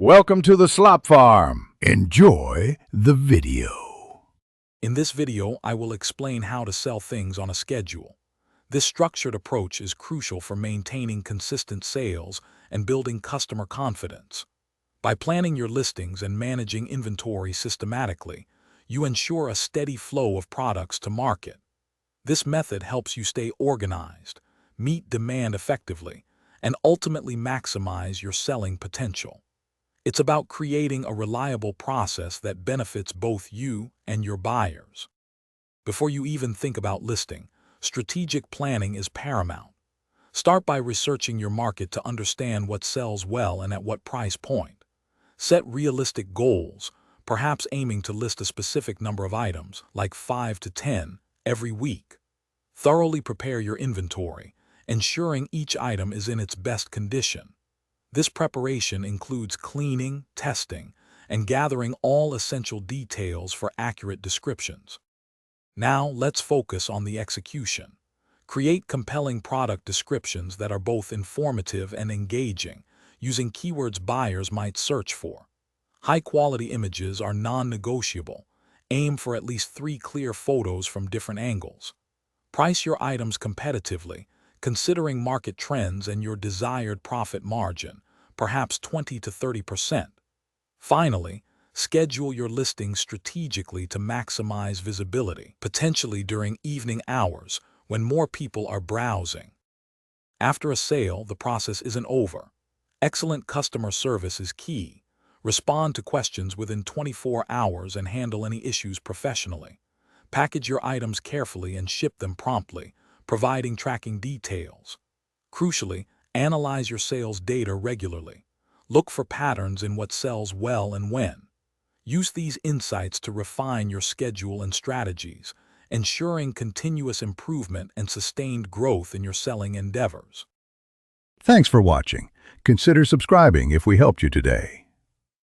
Welcome to the Slop Farm. Enjoy the video. In this video, I will explain how to sell things on a schedule. This structured approach is crucial for maintaining consistent sales and building customer confidence. By planning your listings and managing inventory systematically, you ensure a steady flow of products to market. This method helps you stay organized, meet demand effectively, and ultimately maximize your selling potential. It's about creating a reliable process that benefits both you and your buyers. Before you even think about listing, strategic planning is paramount. Start by researching your market to understand what sells well and at what price point. Set realistic goals, perhaps aiming to list a specific number of items, like 5 to 10, every week. Thoroughly prepare your inventory, ensuring each item is in its best condition. This preparation includes cleaning, testing, and gathering all essential details for accurate descriptions. Now, let's focus on the execution. Create compelling product descriptions that are both informative and engaging, using keywords buyers might search for. High-quality images are non-negotiable. Aim for at least 3 clear photos from different angles. Price your items competitively, considering market trends and your desired profit margin, perhaps 20 to 30%. Finally, schedule your listings strategically to maximize visibility, potentially during evening hours when more people are browsing. After a sale, the process isn't over. Excellent customer service is key. Respond to questions within 24 hours and handle any issues professionally. Package your items carefully and ship them promptly, providing tracking details. Crucially, analyze your sales data regularly. Look for patterns in what sells well and when. Use these insights to refine your schedule and strategies, ensuring continuous improvement and sustained growth in your selling endeavors. Thanks for watching. Consider subscribing if we helped you today.